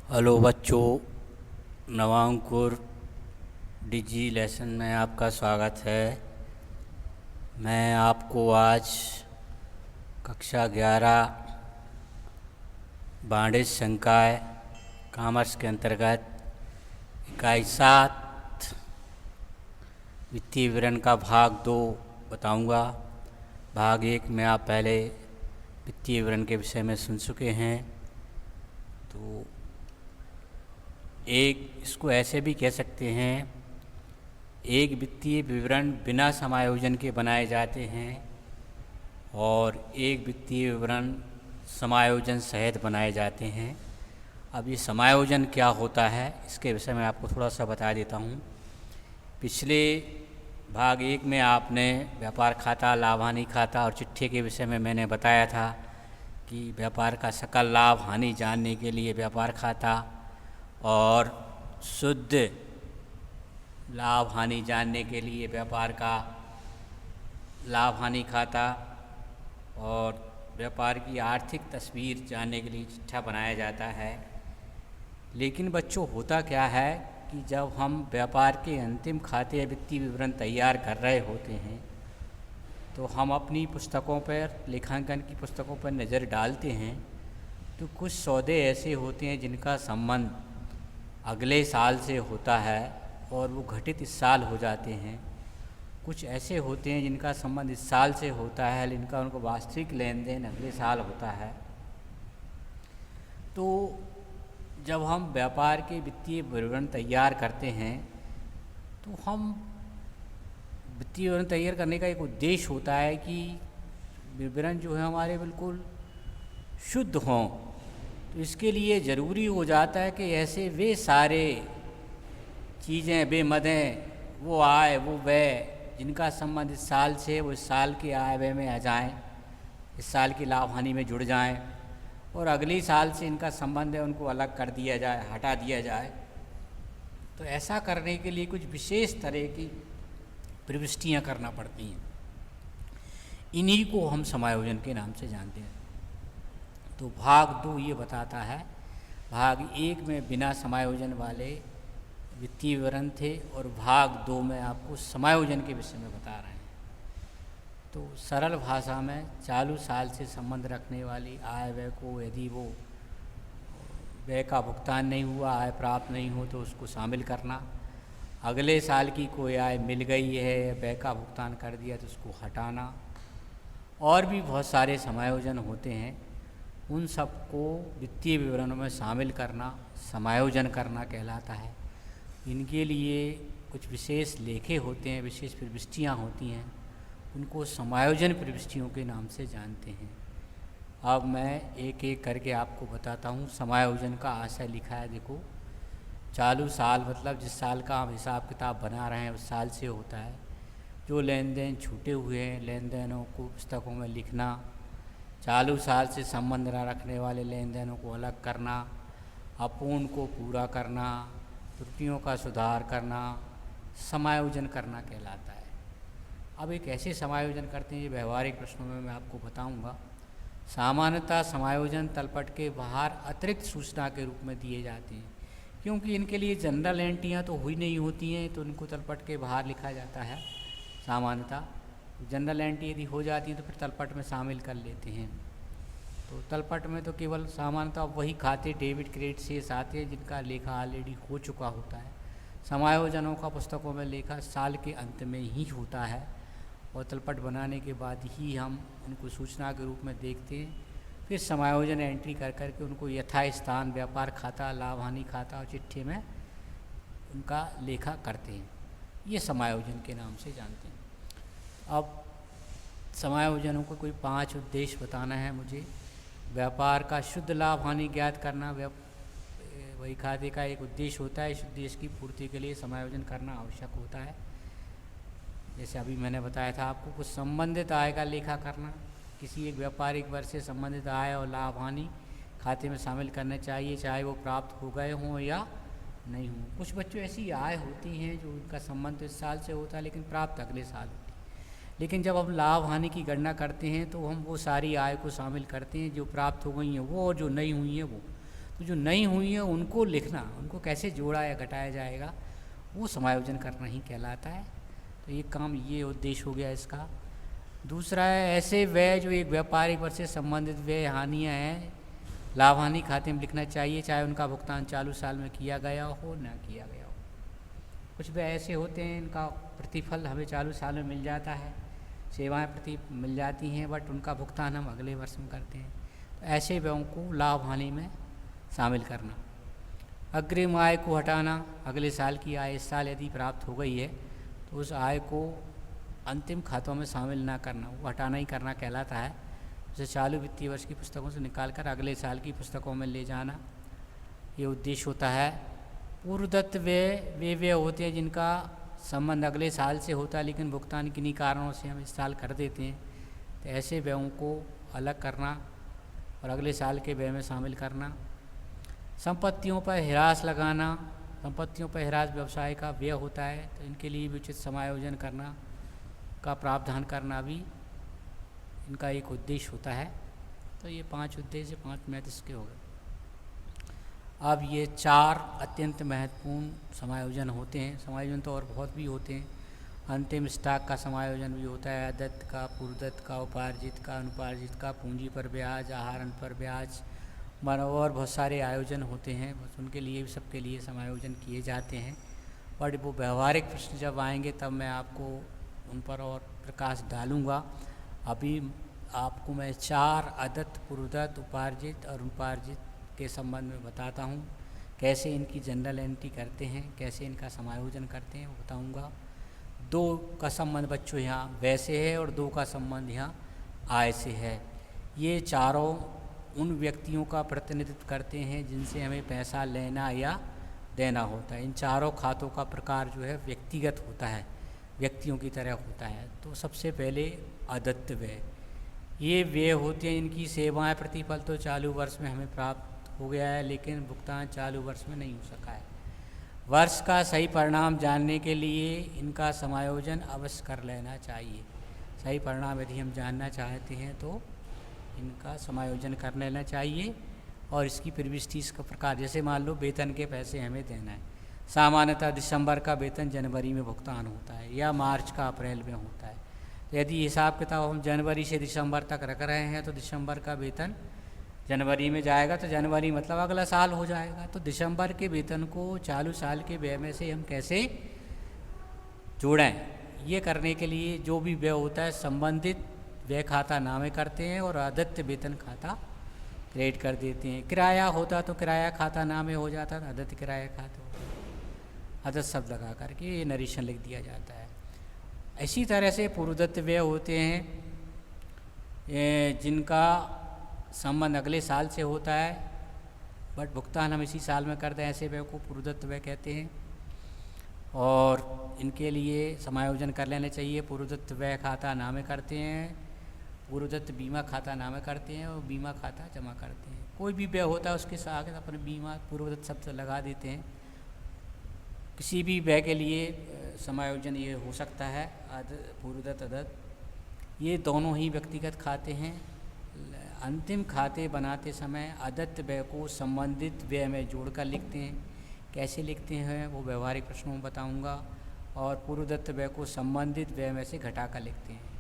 Hello बच्चों, नवांकुर डिजी lesson में आपका स्वागत है। मैं आपको आज कक्षा 11 वाणिज्य संकाय कॉमर्स के अंतर्गत इकाई 7 वित्तीय विवरण का भाग 2 बताऊंगा। भाग 1 में आप पहले वित्तीय विवरण के विषय में सुन चुके हैं। तो इसको ऐसे भी कह सकते हैं, एक वित्तीय विवरण बिना समायोजन के बनाए जाते हैं और एक वित्तीय विवरण समायोजन सहित बनाए जाते हैं। अब ये समायोजन क्या होता है, इसके विषय में आपको थोड़ा सा बता देता हूँ। पिछले भाग 1 में आपने व्यापार खाता, लाभ हानि खाता और चिट्ठे के विषय में मैंने बताया था कि व्यापार का सकल लाभ हानि जानने के लिए व्यापार खाता और शुद्ध लाभ हानि जानने के लिए व्यापार का लाभ हानि खाता और व्यापार की आर्थिक तस्वीर जानने के लिए चिट्ठा बनाया जाता है। लेकिन बच्चों, होता क्या है कि जब हम व्यापार के अंतिम खाते या वित्तीय विवरण तैयार कर रहे होते हैं तो हम अपनी पुस्तकों पर, लेखांकन की पुस्तकों पर नज़र डालते हैं तो कुछ सौदे ऐसे होते हैं जिनका संबंध अगले साल से होता है और वो घटित इस साल हो जाते हैं। कुछ ऐसे होते हैं जिनका संबंध इस साल से होता है लेकिन उनको वास्तविक लेन देन अगले साल होता है। तो जब हम व्यापार के वित्तीय विवरण तैयार करते हैं तो हम वित्तीय विवरण तैयार करने का एक उद्देश्य होता है कि विवरण जो है हमारे बिल्कुल शुद्ध हों। तो इसके लिए ज़रूरी हो जाता है कि ऐसे वे सारे चीज़ें, वे मदें, वो आय, वो व्यय जिनका संबंध इस साल से वो इस साल के आय व्यय में आ जाएं, इस साल की लाभ हानि में जुड़ जाएं और अगले साल से इनका संबंध है उनको अलग कर दिया जाए, हटा दिया जाए। तो ऐसा करने के लिए कुछ विशेष तरह की प्रविष्टियाँ करना पड़ती हैं। इन्हीं को हम समायोजन के नाम से जानते हैं। तो भाग 2 ये बताता है। भाग 1 में बिना समायोजन वाले वित्तीय विवरण थे और भाग 2 में आपको समायोजन के विषय में बता रहे हैं। तो सरल भाषा में चालू साल से संबंध रखने वाली आय व्यय को, यदि वो व्यय का भुगतान नहीं हुआ, आय प्राप्त नहीं हो तो उसको शामिल करना। अगले साल की कोई आय मिल गई है, व्यय का भुगतान कर दिया तो उसको हटाना। और भी बहुत सारे समायोजन होते हैं, उन सबको वित्तीय विवरणों में शामिल करना समायोजन करना कहलाता है। इनके लिए कुछ विशेष लेखे होते हैं, विशेष प्रविष्टियाँ होती हैं, उनको समायोजन प्रविष्टियों के नाम से जानते हैं। अब मैं एक एक करके आपको बताता हूँ। समायोजन का आशय लिखा है, देखो। चालू साल मतलब जिस साल का हम हिसाब किताब बना रहे हैं उस साल से होता है। जो लेन देन छूटे हुए हैं, लेन देनों को पुस्तकों में लिखना, चालू साल से संबंध न रखने वाले लेन देनों को अलग करना, अपूर्ण को पूरा करना, त्रुटियों का सुधार करना, समायोजन करना कहलाता है। अब एक ऐसे समायोजन करते हैं, ये व्यवहारिक प्रश्नों में मैं आपको बताऊंगा। सामान्यतः समायोजन तलपट के बाहर अतिरिक्त सूचना के रूप में दिए जाते हैं, क्योंकि इनके लिए जनरल एंट्रियाँ तो हुई नहीं होती हैं, तो इनको तलपट के बाहर लिखा जाता है। सामान्यतः जनरल एंट्री यदि हो जाती है तो फिर तलपट में शामिल कर लेते हैं। तो तलपट में तो केवल सामान्यतः वही खाते, डेबिट क्रेडिट शेष आते हैं जिनका लेखा ऑलरेडी हो चुका होता है। समायोजनों का पुस्तकों में लेखा साल के अंत में ही होता है और तलपट बनाने के बाद ही हम उनको सूचना के रूप में देखते हैं। फिर समायोजन एंट्री कर करके उनको यथास्थान व्यापार खाता, लाभ हानि खाता और चिट्ठे में उनका लेखा करते हैं। ये समायोजन के नाम से जानते हैं। अब समायोजनों को कोई 5 उद्देश्य बताना है मुझे। व्यापार का शुद्ध लाभ हानि ज्ञात करना वही खाते का एक उद्देश्य होता है। इस उद्देश्य की पूर्ति के लिए समायोजन करना आवश्यक होता है। जैसे अभी मैंने बताया था आपको, कुछ संबंधित आय का लेखा करना, किसी एक व्यापारिक वर्ष से संबंधित आय और लाभ हानि खाते में शामिल करने चाहिए, चाहे वो प्राप्त हो गए हों या नहीं हों। कुछ बच्चों ऐसी आय होती हैं जो उनका संबंध इस साल से होता है लेकिन प्राप्त अगले साल होती है। लेकिन जब हम लाभ हानि की गणना करते हैं तो हम वो सारी आय को शामिल करते हैं जो प्राप्त हो गई हैं वो और जो नहीं हुई हैं वो। तो जो नहीं हुई है उनको लिखना, उनको कैसे जोड़ा या घटाया जाएगा, वो समायोजन करना ही कहलाता है। तो ये काम, ये उद्देश्य हो गया इसका। दूसरा है ऐसे व्यय जो एक व्यापारिक वर्ष से संबंधित व्यय हानियाँ हैं, लाभ हानि खाते में लिखना चाहिए, चाहे उनका भुगतान चालू साल में किया गया हो ना किया गया हो। कुछ व्यय ऐसे होते हैं इनका प्रतिफल हमें चालू साल में मिल जाता है, सेवाएं प्रति मिल जाती हैं, बट उनका भुगतान हम अगले वर्ष में करते हैं। तो ऐसे व्ययों को लाभ हानि में शामिल करना। अग्रिम आय को हटाना, अगले साल की आय इस साल यदि प्राप्त हो गई है तो उस आय को अंतिम खातों में शामिल ना करना, वो हटाना ही करना कहलाता है। जैसे चालू वित्तीय वर्ष की पुस्तकों से निकालकर अगले साल की पुस्तकों में ले जाना, ये उद्देश्य होता है। पूर्वदत्त व्यय वे व्यय होते हैं जिनका संबंध अगले साल से होता है लेकिन भुगतान किन्हीं कारणों से हम इस साल कर देते हैं, तो ऐसे व्ययों को अलग करना और अगले साल के व्यय में शामिल करना। संपत्तियों पर हिरास लगाना, संपत्तियों पर हिरास व्यवसाय का व्यय होता है, तो इनके लिए भी उचित समायोजन करना का प्रावधान करना भी इनका एक उद्देश्य होता है। तो ये 5 उद्देश्य, 5 महत्व इसके हो गए। अब ये 4 अत्यंत महत्वपूर्ण समायोजन होते हैं। समायोजन तो और बहुत भी होते हैं। अंतिम स्टॉक का समायोजन भी होता है, अदत्त का, पूर्वदत्त का, उपार्जित का, अनुपार्जित का, पूंजी पर ब्याज, आहरण पर ब्याज, और बहुत सारे आयोजन होते हैं, बस उनके लिए भी, सबके लिए समायोजन किए जाते हैं। बट वो व्यवहारिक प्रश्न जब आएंगे तब मैं आपको उन पर और प्रकाश डालूँगा। अभी आपको मैं 4 अदत्त, पूर्वदत्त, उपार्जित और अनुपार्जित के संबंध में बताता हूँ, कैसे इनकी जनरल एंट्री करते हैं, कैसे इनका समायोजन करते हैं, वो बताऊँगा। 2 का संबंध बच्चों यहाँ व्यय से है और 2 का संबंध यहाँ आय से है। ये चारों उन व्यक्तियों का प्रतिनिधित्व करते हैं जिनसे हमें पैसा लेना या देना होता है। इन चारों खातों का प्रकार जो है व्यक्तिगत होता है, व्यक्तियों की तरह होता है। तो सबसे पहले अदत्त व्यय, ये व्यय होते हैं इनकी सेवाएं प्रतिफल तो चालू वर्ष में हमें प्राप्त हो गया है लेकिन भुगतान चालू वर्ष में नहीं हो सका है। वर्ष का सही परिणाम जानने के लिए इनका समायोजन अवश्य कर लेना चाहिए। सही परिणाम यदि हम जानना चाहते हैं तो इनका समायोजन कर लेना चाहिए। और इसकी प्रविष्टि, इसका प्रकार, जैसे मान लो वेतन के पैसे हमें देना है, सामान्यतः दिसंबर का वेतन जनवरी में भुगतान होता है या मार्च का अप्रैल में होता है। तो यदि हिसाब किताब हम जनवरी से दिसंबर तक रख रहे हैं तो दिसंबर का वेतन जनवरी में जाएगा, तो जनवरी मतलब अगला साल हो जाएगा। तो दिसंबर के वेतन को चालू साल के व्यय में से हम कैसे जोड़ें, ये करने के लिए जो भी व्यय होता है संबंधित व्यय खाता नामे करते हैं और अदत्त वेतन खाता क्रेडिट कर देते हैं। किराया होता तो किराया खाता नामे हो जाता था, अदत्त किराया खाता, अदत्त शब्द लगा करके ये नरेशन लिख दिया जाता है। इसी तरह से पूर्वदत्त व्यय होते हैं जिनका संबंध अगले साल से होता है बट भुगतान हम इसी साल में करते हैं, ऐसे व्यय को पूर्वदत्त व्यय कहते हैं। और इनके लिए समायोजन कर लेना चाहिए। पूर्वदत्त व्यय खाता नामे करते हैं, पूर्वदत्त बीमा खाता नामे करते हैं और बीमा खाता जमा करते हैं। कोई भी व्यय होता है उसके साथ अपने बीमा पूर्वदत्त शब्द लगा देते हैं। किसी भी व्यय के लिए समायोजन ये हो सकता है। पूर्वदत्त, अदत्त, ये दोनों ही व्यक्तिगत खाते हैं। अंतिम खाते बनाते समय अदत्त व्यय को संबंधित व्यय में जोड़कर लिखते हैं। कैसे लिखते हैं वो व्यवहारिक प्रश्नों में बताऊंगा। और पूर्वदत्त व्यय को संबंधित व्यय में से घटाकर लिखते हैं।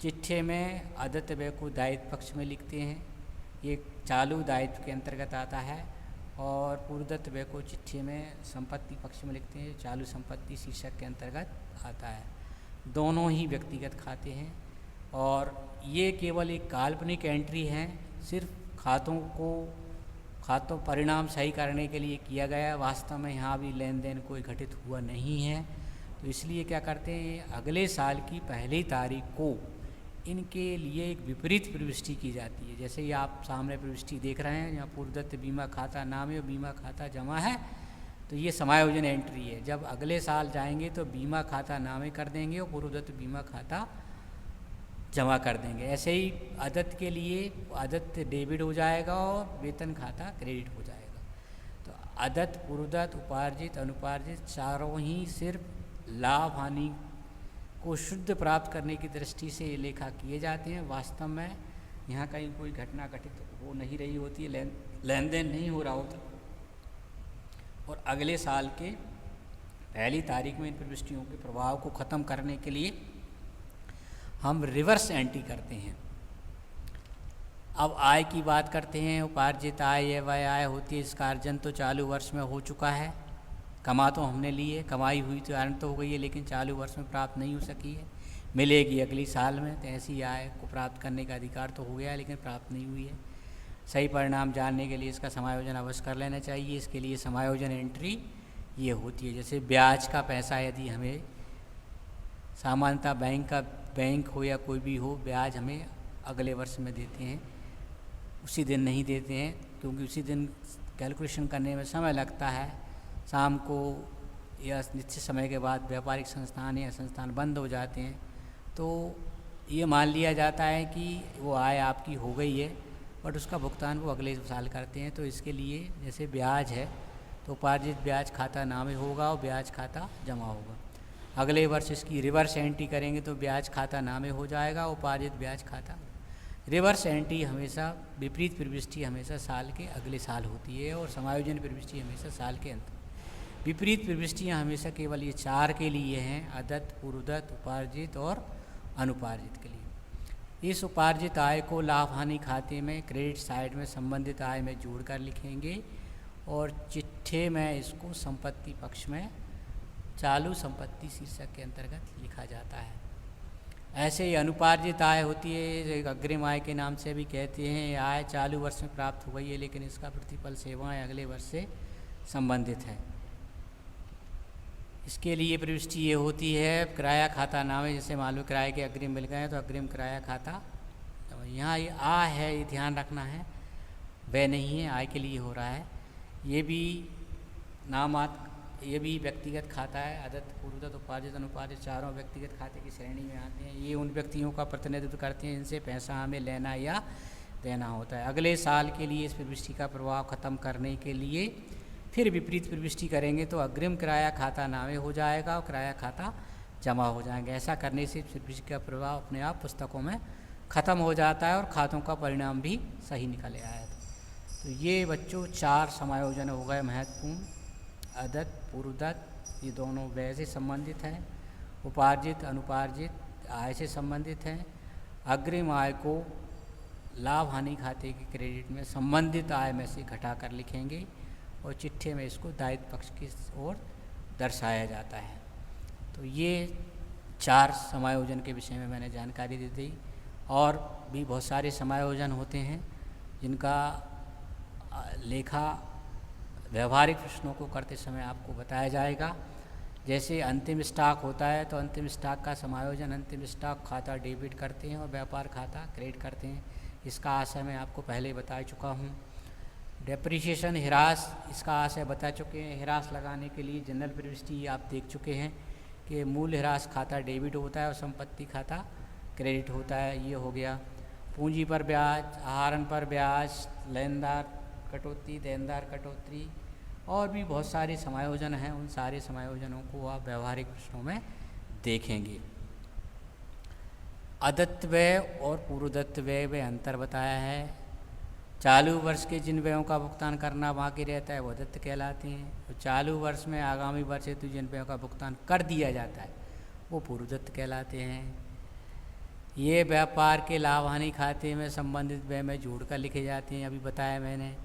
चिट्ठे में अदत्त व्यय को दायित्व पक्ष में लिखते हैं, ये चालू दायित्व के अंतर्गत आता है। और पूर्वदत्त व्यय को चिट्ठे में संपत्ति पक्ष में लिखते हैं, चालू संपत्ति शीर्षक के अंतर्गत आता है। दोनों ही व्यक्तिगत खाते हैं और ये केवल एक काल्पनिक एंट्री है, सिर्फ खातों परिणाम सही करने के लिए किया गया है। वास्तव में यहाँ भी लेन देन कोई घटित हुआ नहीं है। तो इसलिए क्या करते हैं, अगले साल की पहली तारीख को इनके लिए एक विपरीत प्रविष्टि की जाती है। जैसे ये आप सामने प्रविष्टि देख रहे हैं, यहाँ पूर्वदत्त बीमा खाता नामे और बीमा खाता जमा है, तो ये समायोजन एंट्री है। जब अगले साल जाएंगे तो बीमा खाता नामे कर देंगे और पूर्वदत्त बीमा खाता जमा कर देंगे। ऐसे ही अदत्त के लिए अदत्त डेबिट हो जाएगा और वेतन खाता क्रेडिट हो जाएगा। तो अदत्त, पूर्वदत्त, उपार्जित, अनुपार्जित चारों ही सिर्फ लाभ हानि को शुद्ध प्राप्त करने की दृष्टि से लेखा किए जाते हैं। वास्तव में यहाँ कहीं कोई घटना घटित हो नहीं रही होती है, लेन देन नहीं हो रहा होता और अगले साल के पहली तारीख में इन प्रविष्टियों के प्रभाव को ख़त्म करने के लिए हम रिवर्स एंट्री करते हैं। अब आय की बात करते हैं। उपार्जित आय या वह आय होती है इसका अर्जन तो चालू वर्ष में हो चुका है, कमा तो हमने ली है, कमाई हुई तो अर्न तो हो गई है, लेकिन चालू वर्ष में प्राप्त नहीं हो सकी है, मिलेगी अगली साल में। तो ऐसी आय को प्राप्त करने का अधिकार तो हो गया है लेकिन प्राप्त नहीं हुई है। सही परिणाम जानने के लिए इसका समायोजन अवश्य कर लेना चाहिए। इसके लिए समायोजन एंट्री ये होती है। जैसे ब्याज का पैसा यदि हमें सामान्यतः बैंक हो या कोई भी हो, ब्याज हमें अगले वर्ष में देते हैं, उसी दिन नहीं देते हैं, क्योंकि उसी दिन कैलकुलेशन करने में समय लगता है। शाम को या निश्चित समय के बाद व्यापारिक संस्थान या संस्थान बंद हो जाते हैं, तो ये मान लिया जाता है कि वो आय आपकी हो गई है, बट उसका भुगतान वो अगले साल करते हैं। तो इसके लिए जैसे ब्याज है तो उपार्जित ब्याज खाता नामे होगा और ब्याज खाता जमा होगा। अगले वर्ष इसकी रिवर्स एंट्री करेंगे तो ब्याज खाता नामे हो जाएगा, उपार्जित ब्याज खाता। रिवर्स एंट्री हमेशा, विपरीत प्रविष्टि हमेशा साल के अगले साल होती है और समायोजन प्रविष्टि हमेशा साल के अंत। विपरीत प्रविष्टियाँ हमेशा केवल ये 4 के लिए हैं, अदत्त, पूर्वदत्त, उपार्जित और अनुपार्जित के लिए। इस उपार्जित आय को लाभ हानि खाते में क्रेडिट साइड में संबंधित आय में जोड़कर लिखेंगे और चिट्ठे में इसको संपत्ति पक्ष में चालू संपत्ति शीर्षक के अंतर्गत लिखा जाता है। ऐसे ही अनुपार्जित आय होती है, अग्रिम आय के नाम से भी कहते हैं। यह आय चालू वर्ष में प्राप्त हो गई है लेकिन इसका प्रतिफल सेवाएं अगले वर्ष से संबंधित है। इसके लिए प्रविष्टि ये होती है, किराया खाता नाम है। जैसे मान लो किराए के अग्रिम मिल गए तो अग्रिम किराया खाता। तो यहाँ ये आ है, ये ध्यान रखना है, वह नहीं है, आय के लिए हो रहा है। ये भी ये भी व्यक्तिगत खाता है। अदत्त, पूर्वदत्त, उपार्जित, अनुपार्जित चारों व्यक्तिगत खाते की श्रेणी में आते हैं। ये उन व्यक्तियों का प्रतिनिधित्व करते हैं जिनसे पैसा हमें लेना या देना होता है। अगले साल के लिए इस प्रविष्टि का प्रभाव ख़त्म करने के लिए फिर विपरीत प्रविष्टि करेंगे तो अग्रिम किराया खाता नामे हो जाएगा और किराया खाता जमा हो जाएंगे। ऐसा करने से प्रविष्टि का प्रभाव अपने आप पुस्तकों में ख़त्म हो जाता है और खातों का परिणाम भी सही निकल आया। तो ये बच्चों 4 समायोजन हो गए महत्वपूर्ण। अदत्त, पूर्वदत्त ये दोनों व्यय से संबंधित हैं, उपार्जित अनुपार्जित आय से संबंधित हैं। अग्रिम आय को लाभ हानि खाते के क्रेडिट में संबंधित आय में से घटा कर लिखेंगे और चिट्ठे में इसको दायित्व पक्ष की ओर दर्शाया जाता है। तो ये 4 समायोजन के विषय में मैंने जानकारी दी थी। और भी बहुत सारे समायोजन होते हैं जिनका लेखा व्यवहारिक प्रश्नों को करते समय आपको बताया जाएगा। जैसे अंतिम स्टॉक होता है तो अंतिम स्टॉक का समायोजन अंतिम स्टॉक खाता डेबिट करते हैं और व्यापार खाता क्रेडिट करते हैं। इसका आशय मैं आपको पहले ही बता चुका हूँ। डेप्रिसिएशन ह्रास, इसका आशय बता चुके हैं। ह्रास लगाने के लिए जनरल प्रविष्टि आप देख चुके हैं कि मूल्य ह्रास खाता डेबिट होता है और संपत्ति खाता क्रेडिट होता है। ये हो गया। पूंजी पर ब्याज, आहरण पर ब्याज, लेनदार कटौती, देनदार कटौती और भी बहुत सारे समायोजन हैं। उन सारे समायोजनों को आप व्यवहारिक प्रश्नों में देखेंगे। अदत्त व्यय और पूर्वदत्त व्यय में अंतर बताया है। चालू वर्ष के जिन व्ययों का भुगतान करना बाकी रहता है वो अदत्त कहलाते हैं, और चालू वर्ष में आगामी वर्ष हेतु जिन व्ययों का भुगतान कर दिया जाता है वो पूर्वदत्त कहलाते हैं। ये व्यापार के लाभ हानि खाते में संबंधित व्यय में जोड़कर लिखे जाते हैं, अभी बताया मैंने।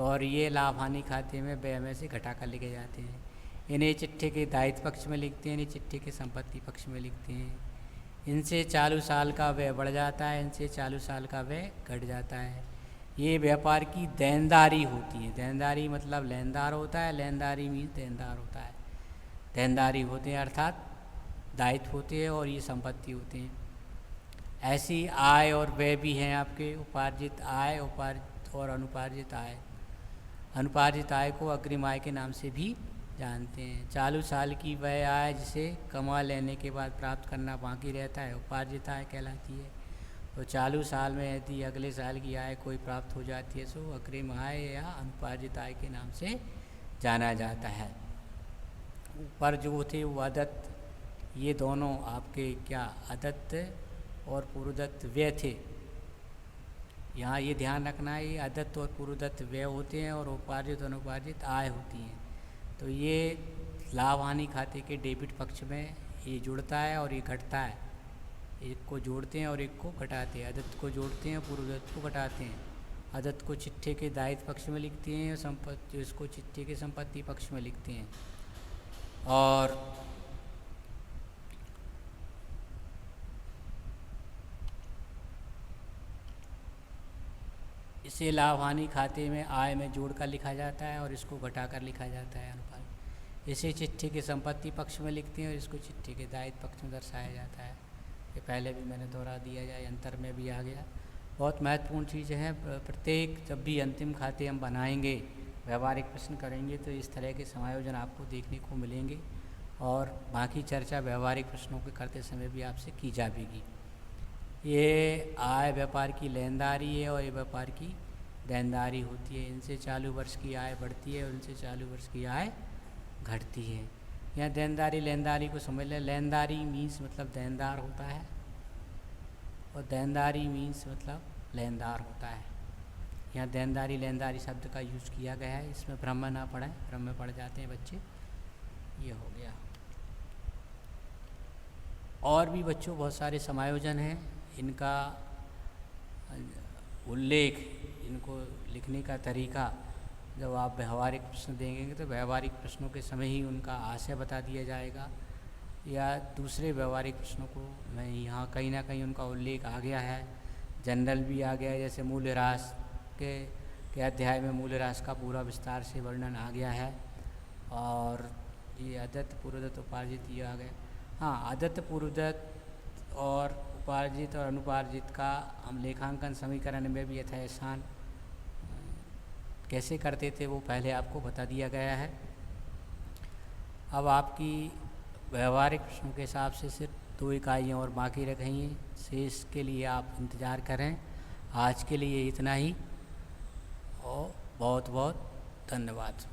और ये लाभ हानि खाते में व्यय में से घटा कर लिखे जाते हैं। इन्हें चिट्ठे के दायित्व पक्ष में लिखते हैं, इन्हें चिट्ठे के संपत्ति पक्ष में लिखते हैं। इनसे चालू साल का व्यय बढ़ जाता है, इनसे चालू साल का व्यय घट जाता है। ये व्यापार की देनदारी होती है। देनदारी मतलब लेनदार होता है, लेनदारी मीन देनदार होता है। देनदारी होते हैं अर्थात दायित्व होते हैं और ये संपत्ति होते हैं। ऐसी आय और व्यय भी हैं आपके, उपार्जित आय और अनुपार्जित आय। अनुपार्जित आय को अग्रिम आय के नाम से भी जानते हैं। चालू साल की वह आय जिसे कमा लेने के बाद प्राप्त करना बाकी रहता है उपार्जित आय कहलाती है। तो चालू साल में यदि अगले साल की आय कोई प्राप्त हो जाती है तो अग्रिम आय या अनुपार्जित आय के नाम से जाना जाता है। ऊपर जो थे वो अदत्त, ये दोनों आपके क्या अदत्त और पूर्वदत्त व्यय थे। यहाँ ये ध्यान रखना है, ये अदत्त और पूर्वदत्त व्यय होते हैं और उपार्जित और अनुपार्जित आय होती हैं। तो ये लाभ हानि खाते के डेबिट पक्ष में ये जुड़ता है और ये घटता है। एक को जोड़ते हैं और एक को घटाते हैं, अदत्त को जोड़ते हैं और पूर्वदत्त को घटाते हैं। अदत्त को चिट्ठे के दायित्व पक्ष में लिखते हैं और संपत्ति इसको चिट्ठे के संपत्ति पक्ष में लिखते हैं। और इसे लाभ हानि खाते में आय में जोड़कर लिखा जाता है और इसको घटाकर लिखा जाता है अनुपात। इसे चिट्ठी के संपत्ति पक्ष में लिखते हैं और इसको चिट्ठी के दायित्व पक्ष में दर्शाया जाता है। ये पहले भी मैंने दोहरा दिया जाए, अंतर में भी आ गया। बहुत महत्वपूर्ण चीज़ है। प्रत्येक जब भी अंतिम खाते हम बनाएंगे, व्यवहारिक प्रश्न करेंगे, तो इस तरह के समायोजन आपको देखने को मिलेंगे और बाकी चर्चा व्यवहारिक प्रश्नों के करते समय भी आपसे की जाएगी। ये आय व्यापार की लेनदारी है और ये व्यापार की देनदारी होती है। इनसे चालू वर्ष की आय बढ़ती है और इनसे चालू वर्ष की आय घटती है। यहाँ देनदारी लेनदारी को समझ लें। लेनदारी मीन्स मतलब देनदार होता है और देनदारी मीन्स मतलब लेनदार होता है। यहाँ देनदारी लेनदारी शब्द का यूज़ किया गया है। इसमें भ्रम ना पढ़ें, भ्रम में पड़ जाते हैं बच्चे। ये हो गया। और भी बच्चों बहुत सारे समायोजन हैं, इनका उल्लेख, इनको लिखने का तरीका जब आप व्यवहारिक प्रश्न देंगे तो व्यवहारिक प्रश्नों के समय ही उनका आशय बता दिया जाएगा, या दूसरे व्यवहारिक प्रश्नों को मैं यहाँ कहीं ना कहीं उनका उल्लेख आ गया है। जनरल भी आ गया है, जैसे मूल्यह्रास के अध्याय में मूल्यह्रास का पूरा विस्तार से वर्णन आ गया है। और ये अदत्त पूर्वदत्त उपार्जित ये आ गया। हाँ, अदत्त पूर्वदत्त और उपार्जित और अनुपार्जित का हम लेखांकन समीकरण में भी यथास्थान कैसे करते थे वो पहले आपको बता दिया गया है। अब आपकी व्यवहारिक प्रश्नों के हिसाब से सिर्फ 2 इकाइयाँ और बाकी रह गई हैं। शेष के लिए आप इंतज़ार करें। आज के लिए इतना ही और बहुत बहुत धन्यवाद।